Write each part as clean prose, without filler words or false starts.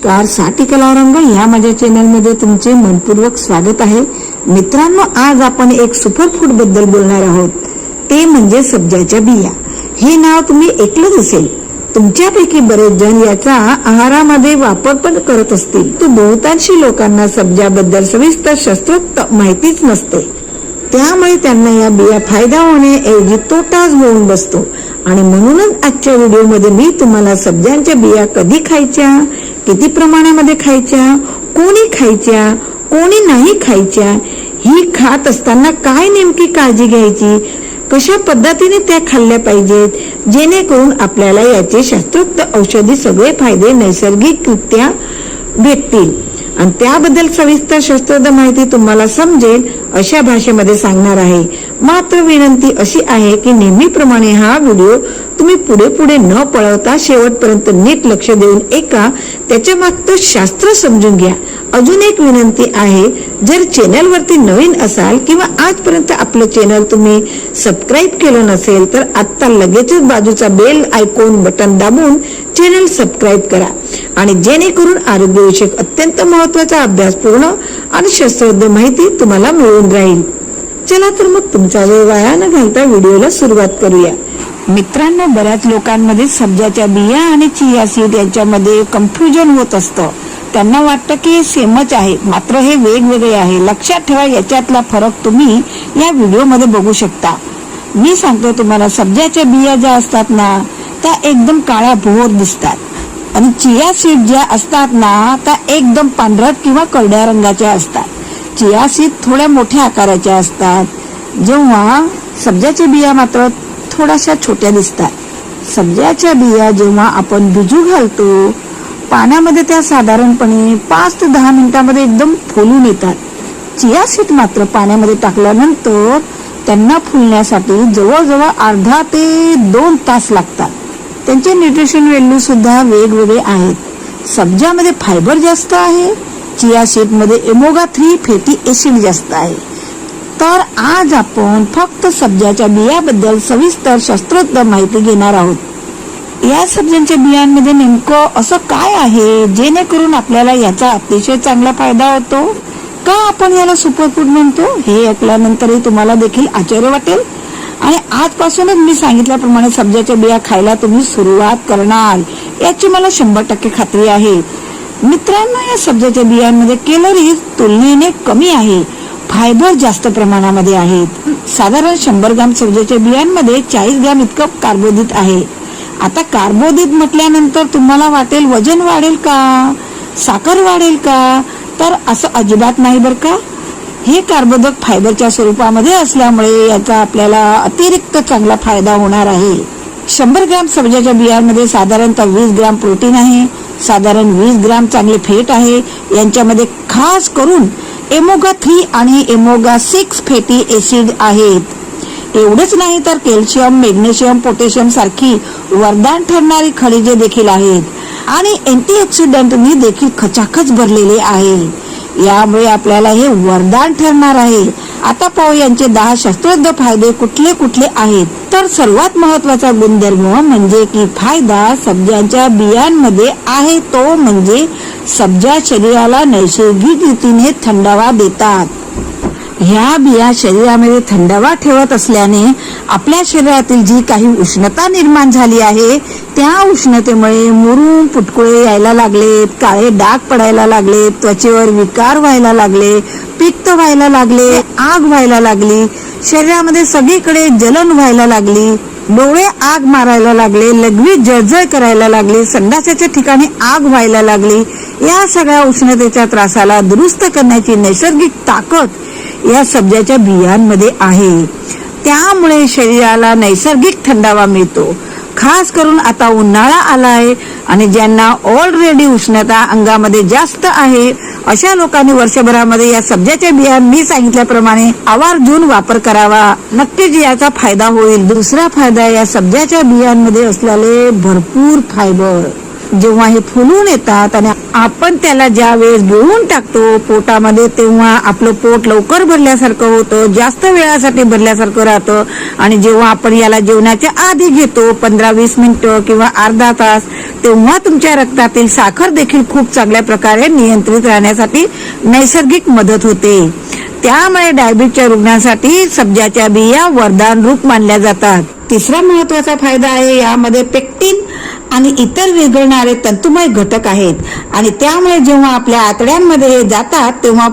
Car साठी कलारंग या माझ्या चॅनलमध्ये तुमचे मनपूर्वक स्वागत आहे। मित्रांनो, आज आपण एक सुपरफूड बद्दल बोलणार आहोत, ते म्हणजे सब्जाच्या बिया। हे नाव तुम्ही ऐकलंच असेल। तुमच्यापैकी बरेच जण याचा आहारामध्ये वापर पण करत असतील। तो बहुतांशी लोकांना सब्जाबद्दल सविस्तर शास्त्रोक्त माहितीच नसते, त्यामुळे त्यांना या बिया फायदा होण्याऐवजी तोटाच होऊन बसतो। आणि म्हणूनच आजच्या व्हिडिओमध्ये मी तुम्हाला सब्जांच्या बिया कधी खायच्या, किती प्रमाणामध्ये खायच्या, कोणी खायच्या, कोणी नाही खायच्या, ही खात असताना काय नेमकी काळजी घ्यायची, कशा पद्धतीने त्या खाल्ल्या पाहिजेत, जेणेकरून आपल्याला याचे शास्त्रोक्त औषधी सगळे फायदे नैसर्गिकरित्या भेटतील। आणि त्याबद्दल सविस्तर शास्त्रोक्त माहिती तुम्हाला समजेल अशा भाषेमध्ये सांगणार आहे। मात्र विनंती अशी आहे की नेहमीप्रमाणे हा व्हिडिओ तुम्ही पुढे न पळवता शेवटपर्यंत नीट लक्ष देऊन त्याच्या मागचं शास्त्र समजून घ्या। अजून एक विनंती आहे, जर चॅनल वरती नवीन असाल किंवा आजपर्यंत आपलं चॅनल तुम्ही सबस्क्राईब केलं नसेल तर आता लगेचच बाजूचा बेल आयकॉन बटन दाबून चॅनल सबस्क्राईब करा, आणि जेणेकरून आरोग्यविषयक अत्यंत महत्त्वाचा अभ्यासपूर्ण आणि शास्त्रोक्त माहिती तुम्हाला मिळून राहील। चला तर मग तुमचा वेळ वाया न घालता व्हिडिओला सुरुवात करूया। मित्रांनो, बऱ्याच लोकांमध्ये सब्जाच्या बिया आणि चिया सीड यांच्यामध्ये कन्फ्युजन होत असतं। त्यांना वाटतं की हे सेमच आहे, मात्र हे वेगवेगळे आहे। लक्षात ठेवा, याच्यातला फरक तुम्ही या व्हिडिओमध्ये बघू शकता। मी सांगतो तुम्हाला, सब्जाच्या बिया ज्या असतात ना त्या एकदम काळ्या भोर दिसतात, आणि चिया सीड ज्या असतात ना त्या एकदम पांढरट किंवा करड्या रंगाच्या असतात। चिया सीड थोड्या मोठ्या आकाराच्या असतात, जेव्हा सब्जाच्या बिया मात्र थोड्याशा छोट्या दिसतात। सब्जाच्या बिया जेव्हा आपण भिजू घालतो पाण्यामध्ये, त्या साधारणपणे 5 ते 10 मिनिटांमध्ये एकदम फुलून येतात। चिया सीड मात्र पाण्यामध्ये टाकल्यानंतर त्यांना फुलण्यासाठी जवळजवळ अर्धा ते 2 तास लागतात। त्यांचे न्यूट्रिशन व्हॅल्यू सुद्धा वेगवेगळे आहेत। सब्जामध्ये फायबर जास्त आहे, चिया सीड मध्ये ओमेगा 3 फॅटी ऍसिड जास्त आहे। तर आज आपण फक्त सब्जाच्या बियाबद्दल सविस्तर शास्त्रोक्त माहिती घेणार आहोत। या सब्जांच्या बियांमध्ये नेमकं असं काय आहे जेणेकरून आपल्याला याचा अतिशय चांगला फायदा होतो? का आपण याला सुपरफूड म्हणतो हे ऐकल्यानंतरही तुम्हाला देखील आश्चर्य वाटेल, आणि आजपासूनच मी सांगितल्याप्रमाणे सब्जाच्या बिया खायला तुम्ही सुरुवात करणार याची मला 100% खात्री आहे। मित्रांनो, या सब्जाच्या बियांमध्ये कॅलरीज तुलनेने कमी आहे, फायबर जास्त प्रमाणामध्ये आहेत। साधारण 100 ग्राम सब्जाच्या बियांमध्ये 40 ग्राम इतकं कार्बोदीत आहे। आता कार्बोदीत म्हटल्यानंतर तुम्हाला वाटेल वजन वाढेल का, साखर वाढेल का, तर असं अजिबात नाही बरं का। हे कार्बोदक फायबरच्या स्वरूपामध्ये असल्यामुळे याचा आपल्याला अतिरिक्त चांगला फायदा होणार आहे। 100 ग्राम सब्जाच्या बियांमध्ये साधारणतः 20 ग्राम प्रोटीन आहे, साधारण 20 ग्राम चांगले फॅट आहे। यांच्यामध्ये खास करून ओमेगा 3 आणि ओमेगा 6 फॅटी ऍसिड आहेत। एवढंच नाही तर कॅल्शियम, मॅग्नेशियम, पोटॅशियम सारखी वरदान ठरणारी खनिजे देखील आहेत, आणि अँटीऑक्सिडंटनी देखील खचाखच भरलेले आहे। यामुळे आपल्याला हे वरदान ठरणार आहे। आता पाहू यांचे 10 शास्त्रोक्त फायदे कुठले कुठले आहेत। तर सर्वात महत्वाचा गुणधर्म म्हणजे की फायदा सब्जांच्या बियांमध्ये आहे, तो म्हणजे सब्जा शरीराला नैसर्गिक रीतीने थंडावा देतात। ह्या बिया शरीरामध्ये थंडावा ठेवत असल्याने आपल्या शरीरातील जी काही उष्णता निर्माण झाली आहे त्या उष्णतेमुळे मुरूम, पुटकुळे यायला लागलेत, काळे डाग पडायला लागले, त्वचेवर विकार व्हायला लागले, पित्त व्हायला लागले, आग व्हायला लागली, शरीरामध्ये सगळीकडे जलन व्हायला लागली, डोळे आग मारायला लागले, लघवी जळजळ करायला लागली, संडासाच्या ठिकाणी आग व्हायला लागली। या सगळ्या उष्णतेच्या त्रासाला दुरुस्त करण्याची नैसर्गिक ताकद या सब्जाच्या बियांमध्ये आहे। त्यामुळे शरीराला नैसर्गिक थंडावा मिळतो। खास करून आता उन्हाळा आलाय आणि ज्यांना ऑलरेडी उष्णता अंगामध्ये जास्त आहे अशा लोकांनी वर्षभरामध्ये या सब्जाच्या बिया मी सांगितल्याप्रमाणे आवर्जून वापर करावा, नक्कीच याचा फायदा होईल। दुसरा फायदा, या सब्जाच्या बियांमध्ये असलेले भरपूर फायबर। जेव्हा हे फुलून येतात आणि आपण त्याला ज्या वेळेस गिळून टाकतो पोटामध्ये, तेव्हा आपलं पोट लवकर भरल्यासारखं होतं, जास्त वेळासाठी भरल्यासारखं राहतं. आणि जेव्हा आपण याला जेवणाच्या आधी घेतो 15-20 मिनिटं किंवा अर्धा तास, तेव्हा तुमच्या रक्तातील साखर देखील खूप चांगल्या प्रकारे नियंत्रित राहण्यासाठी नैसर्गिक मदत होते. त्यामुळे डायबिटीसच्या रुग्णांसाठी सब्जाच्या बिया वरदान रूप मानल्या जातात. तिसरा महत्वाचा फायदा आहे, यामध्ये पेक्टिन आणि इतर विरघळणारे तंतुमय घटक आहेत आणि त्यामुळे जेव्हा आपल्या आतड्यांमध्ये हे जातात तेव्हा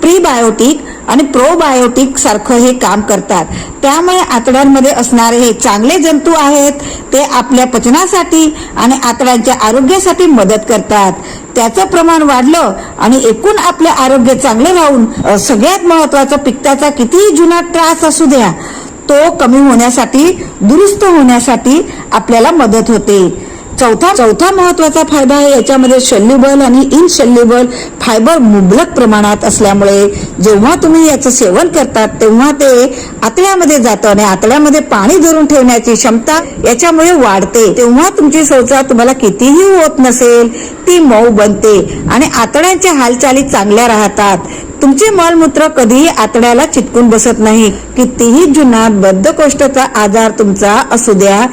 प्रीबायोटिक आणि प्रोबायोटिक सारखं हे काम करतात. त्यामुळे आतड्यांमध्ये असणारे हे चांगले जंतू आहेत, ते आपल्या पचनासाठी आणि आतड्यांच्या आरोग्यासाठी मदत करतात. त्याचं प्रमाण वाढलं आणि एकूण आपले आरोग्य चांगले राहून सगळ्यात महत्वाचं पित्ताचा कितीही जुना त्रास असू द्या, तो कमी होण्यासाठी, दुरुस्त होण्यासाठी आपल्याला मदत होते. चौथा महत्वाचा फायदा आहे, याच्यामध्ये शल्युबल आणि इनशल्युबल फायबर मुबलक प्रमाणात असल्यामुळे जेव्हा तुम्ही याचं सेवन करतात तेव्हा ते आतड्यामध्ये जातं आणि आतड्यामध्ये पाणी धरून ठेवण्याची क्षमता याच्यामुळे वाढते. तेव्हा तुमची शौचा तुम्हाला कितीही होत नसेल ती मऊ बनते आणि आतड्यांच्या हालचाली चांगल्या राहतात. तुमचे मलमूत्र कधीही आतड्याला चिटकून बसत नाही. कितीही जुना बद्धकोष्ठचा आजार तुमचा असू द्या,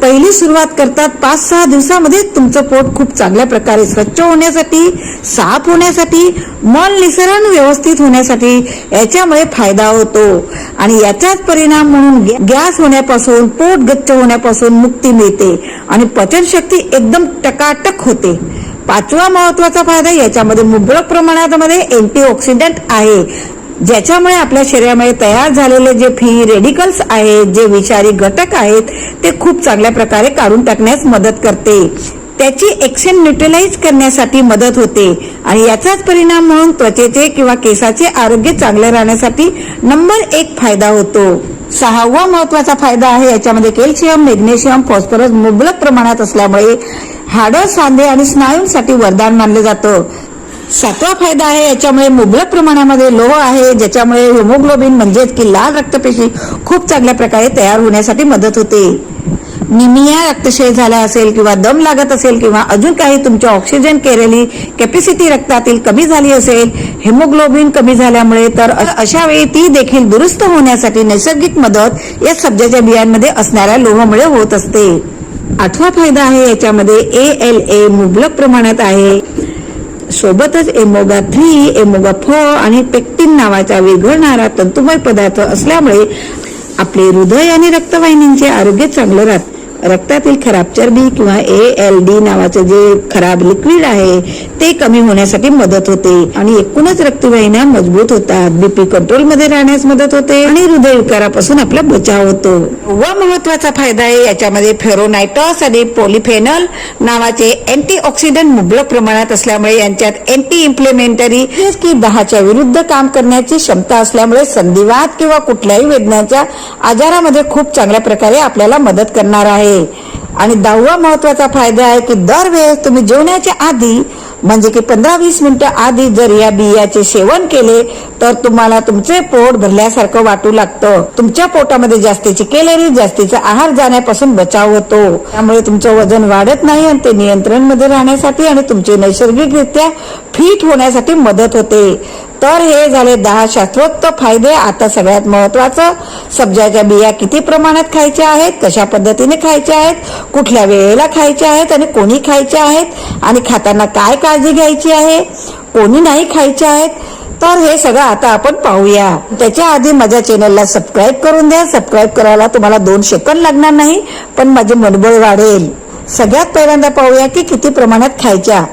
पहिली सुरुवात करतात 5-6 दिवसामध्ये तुमचं पोट खूप चांगल्या प्रकारे स्वच्छ होण्यासाठी, साफ होण्यासाठी, मल निसरण व्यवस्थित होण्यासाठी याच्यामुळे फायदा होतो. आणि याचाच परिणाम म्हणून गॅस होण्यापासून, पोट गच्च होण्यापासून मुक्ती मिळते आणि पचनशक्ती एकदम टकाटक होते. पाचवा महत्वाचा फायदा, याच्यामध्ये मुबलक प्रमाणामध्ये अँटीऑक्सिडंट आहे, ज्याच्यामुळे आपल्या शरीरामध्ये तयार झालेले जे फ्री रेडिकल्स आहेत, जे विषारी घटक आहेत, ते खूप चांगल्या प्रकारे काढून टाकण्यास मदत करते. त्याची एक्शन न्यूट्रलाइज करण्यासाठी मदत होते आणि याचाच परिणाम म्हणून त्वचेचे किंवा केसाचे आरोग्य चांगले राहण्यासाठी नंबर 1 फायदा होतो. 6वा महत्वाचा फायदा आहे, याच्यामध्ये कॅल्शियम, मॅग्नेशियम, फॉस्फरस मुबलक प्रमाणात असल्यामुळे हाडं, सांधे आणि स्नायूंसाठी वरदान मानले जातं. 7वा फायदा आहे, याच्यामुळे मुबलक प्रमाणामध्ये लोह आहे, ज्याच्यामुळे हिमोग्लोबिन म्हणजेच की लाल रक्तपेशी खूप चांगल्या प्रकारे तयार होण्यासाठी मदत होते. निमिया, रक्तक्षय झाला असेल किंवा दम लागत असेल किंवा अजून काही तुमच्या ऑक्सिजन कॅरेली कॅपॅसिटी रक्तातील कमी झाली असेल, हिमोग्लोबिन कमी झाल्यामुळे, तर अशा वेळी ती देखील दुरुस्त होण्यासाठी नैसर्गिक मदत या सब्जाच्या बियांमध्ये असणाऱ्या लोहामुळे होत असते. 8वा फायदा आहे, याच्यामध्ये ALA मुबलक प्रमाणात आहे. सोबतच ओमेगा-3, ओमेगा-4 आणि पेक्टिन नावाचा विरघळणारा तंतुमय पदार्थ असल्यामुळे आपले हृदय आणि रक्तवाहिनींचे आरोग्य चांगले राहते. रक्तातील खराब चरबी किंवा ALD नावाचे जे खराब लिक्विड आहे ते कमी होण्यासाठी मदत होते आणि एकूणच रक्तवाहिन्या मजबूत होतात, BP कंट्रोल मध्ये राहण्यास मदत होते आणि हृदयविकारापासून आपला बचाव होतो. व महत्वाचा फायदा आहे, याच्यामध्ये फेरोनाइटस आणि पॉलिफेनॉल नावाचे अँटीऑक्सिडंट मुबलक प्रमाणात असल्यामुळे यांच्यात अँटी इन्फ्लेमेटरी की दाहाच्या विरुद्ध काम करण्याची क्षमता असल्यामुळे संधिवात किंवा कुठल्याही वेदनाच्या आजारामध्ये खूप चांगल्या प्रकारे आपल्याला मदत करणार आहे. आणि 10वा महत्वाचा फायदा आहे की दरवेळेस तुम्ही जेवणाच्या आधी म्हणजे की 15-20 मिनिटं आधी जर या बियाचे सेवन केले तर तुम्हाला तुमचे पोट भरल्यासारखं वाटू लागतं. तुमच्या पोटामध्ये जास्तीची कॅलरी, जास्तीचा आहार जाण्यापासून बचाव होतो. त्यामुळे तुमचं वजन वाढत नाही आणि ते नियंत्रण मध्ये राहण्यासाठी आणि तुमचे नैसर्गिकरित्या फिट होण्यासाठी मदत होते. तर हे झाले 10 शास्त्रोक्त फायदे. आता सगळ्यात महत्वाचं, सब्जाच्या बिया किती प्रमाणात खायच्या आहेत, कशा पद्धतीने खायच्या आहेत, कुठल्या वेळेला खायच्या आहेत आणि कोणी खायच्या आहेत आणि खाताना काय काळजी घ्यायची आहे, कोणी नाही खायच्या आहेत, तर हे सगळं आता आपण पाहूया. त्याच्या आधी माझ्या चॅनलला सबस्क्राईब करून द्या. सबस्क्राईब करायला तुम्हाला 2 सेकंद लागणार नाही, पण माझे मनबळ वाढेल. सगळ्यात पहिल्यांदा पाहूया की किती प्रमाणात खायच्या.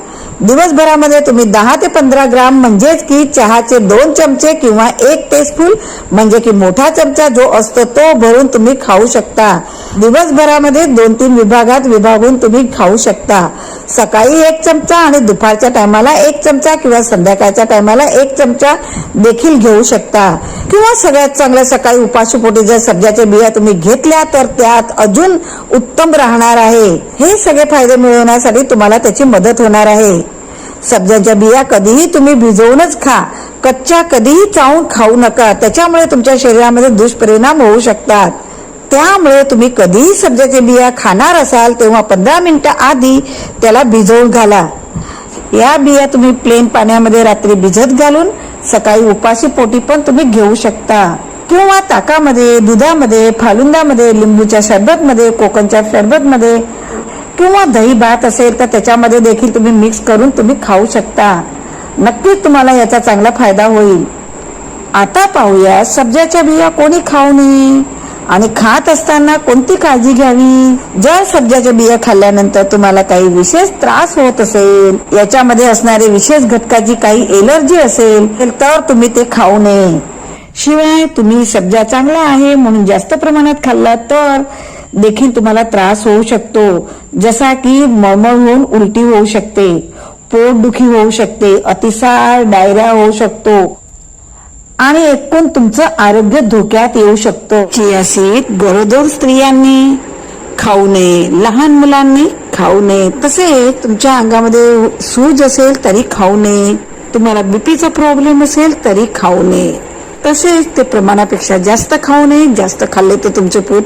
दिवसभरामध्ये तुम्ही 10 ते 15 ग्राम म्हणजेच की चहाचे 2 चमचे किंवा 1 टीस्पून म्हणजे की मोठा चमचा जो असतो तो भरून तुम्ही खाऊ शकता. दिवसभरामध्ये 2-3 विभागात विभागून तुम्ही खाऊ शकता. सकाळी 1 चमचा आणि दुपारच्या टायमाला 1 चमचा किंवा संध्याकाळच्या टायमाला 1 चमचा देखील घेऊ शकता. किंवा सगळ्यात चांगलं सकाळी उपाशीपोटी जर सब्जाच्या बिया तुम्ही घेतल्या तर त्यात अजून उत्तम राहणार आहे. हे सगळे फायदे मिळवण्यासाठी तुम्हाला त्याची मदत होणार आहे. सब्जाच्या बिया कधीही तुम्ही भिजवूनच खा, कच्च्या कधीही चावून खाऊ नका, त्याच्यामुळे तुमच्या शरीरामध्ये दुष्परिणाम होऊ शकतात. त्यामुळे तुम्ही कधीही सब्जाच्या बिया खाणार असाल तेव्हा 15 मिनिटं आधी त्याला भिजवून घाला. या बिया तुम्ही प्लेन पाण्यामध्ये रात्री भिजत घालून सकाळी उपाशी पोटी पण तुम्ही घेऊ शकता, किंवा ताकामध्ये, दुधामध्ये, फालुंदामध्ये, लिंबूच्या सरबतमध्ये, कोकमच्या सरबतमध्ये, किंवा दही भात असेल तर त्याच्यामध्ये देखील तुम्ही मिक्स करून तुम्ही खाऊ शकता. नक्कीच तुम्हाला याचा चांगला फायदा होईल. आता पाहूया सब्जाच्या बिया कोणी खाऊ नये आणि खात असताना कोणती काळजी घ्यावी. जर सब्जाच्या बिया खाल्ल्यानंतर तुम्हाला काही विशेष त्रास होत असेल, याच्यामध्ये असणारे विशेष घटकाची काही एलर्जी असेल तर तुम्ही ते खाऊ नये. शिवाय तुम्ही सब्जा चांगला आहे म्हणून जास्त प्रमाणात खाल्ला तर देखील तुम्हाला त्रास होऊ शकतो, जसा की मळमळ होऊन उलटी होऊ शकते, पोटदुखी होऊ शकते, अतिसार, डायरिया होऊ शकतो आणि एकूण तुमचं आरोग्य धोक्यात येऊ शकतो. चिया सीड गरोदर स्त्रियांनी खाऊ नये, लहान मुलांनी खाऊ नये, तसेच तुमच्या अंगामध्ये सूज असेल तरी खाऊ नये, तुम्हाला बीपीचा प्रॉब्लेम असेल तरी खाऊ नये, तसेच ते प्रमाणापेक्षा जास्त खाऊ नये. जास्त खाल्ले तर तुमचे पोट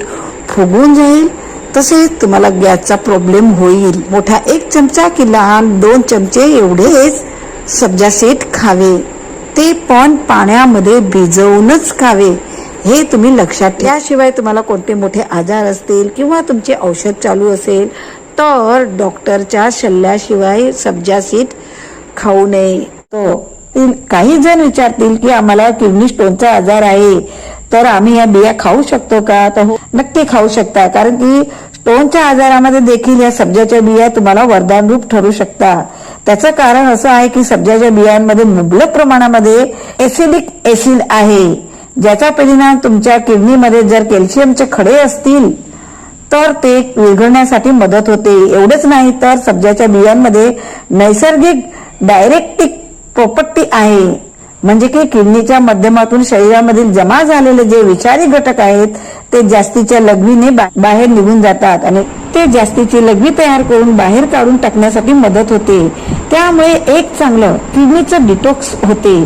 फुगून जाईल, तसेच तुम्हाला गॅसचा प्रॉब्लेम होईल. मोठा 1 चमचा की लहान 2 चमचे एवढेच सब्जा सीड खावे, ते पण पाण्यामध्ये भिजवूनच खावे, हे तुम्ही लक्षात ठेवा. त्याशिवाय तुम्हाला कोणते मोठे आजार असतील किंवा तुमचे औषध चालू असेल तर डॉक्टरच्या सल्ल्याशिवाय सब्जा सीड खाऊ नये. काही जण विचारतील की आम्हाला किडनी स्टोनचा आजार आहे तर आम्ही या बिया खाऊ शकतो का? तर हो, नक्की खाऊ शकता, कारण की स्टोनच्या आजारामध्ये देखील या सब्जाच्या बिया तुम्हाला वरदान रूप ठरू शकतात. त्याचं कारण असं आहे की सब्जाच्या बियांमध्ये मुबलक प्रमाणामध्ये एसिडिक ऍसिड आहे, ज्याचा परिणाम तुमच्या किडनीमध्ये जर कॅल्शियमचे खडे असतील तर ते विरघळण्यासाठी मदत होते. एवढंच नाही तर सब्जाच्या बियांमध्ये नैसर्गिक डायरेक्टिक प्रॉपर्टी आहे, म्हणजे की किडनीच्या माध्यमातून शरीरामधील जमा झालेले जे विषारी घटक आहेत ते जास्तीच्या लघवीने बाहेर निघून जातात आणि ते जास्तीची लघवी तयार करून बाहेर काढून टाकण्यासाठी मदत होते. त्यामुळे एक चांगलं किडनीचं डिटॉक्स होते.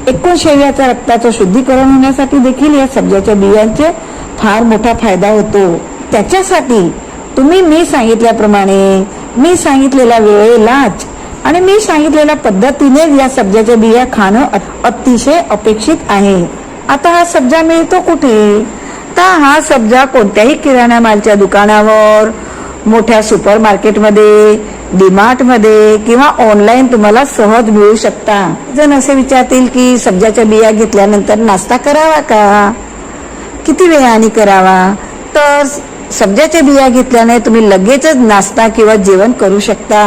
एकूण शरीराच्या रक्ताचं शुद्धीकरण होण्यासाठी देखील या सब्जाच्या बियांचे फार मोठा फायदा होतो. त्याच्यासाठी तुम्ही मी सांगितल्याप्रमाणे, मी सांगितलेल्या वेळेलाच आणि मी सांगितलेल्या पद्धतीने या सब्जाच्या बिया खाणं अतिशय अपेक्षित आहे. आता हा सब्जा मिळतो कुठे? तर हा सब्जा कोणत्याही किराणा मालच्या दुकानावर, मोठ्या सुपर मार्केटमध्ये, डीमार्ट मध्ये किंवा ऑनलाईन तुम्हाला सहज मिळू शकता. जण असे विचारतील की सब्जाच्या बिया घेतल्यानंतर नाश्ता करावा का, किती वेळाने करावा? तर सब्जाच्या बिया घेतल्याने तुम्ही लगेचच नाश्ता किंवा जेवण करू शकता.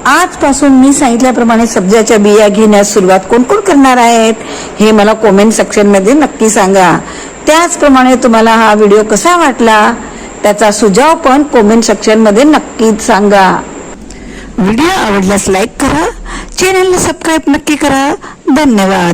आजपासून मी सांगितल्याप्रमाणे सब्जाच्या बिया घेण्यास सुरुवात कोण कोण करणार आहेत हे मला कमेंट सेक्शन मध्ये नक्की सांगा. त्याचप्रमाणे तुम्हाला हा व्हिडिओ कसा वाटला त्याचा सुझाव पण कमेंट सेक्शन मध्ये नक्कीच सांगा. व्हिडिओ आवडल्यास लाईक करा, चॅनलला सबस्क्राईब नक्की करा. धन्यवाद.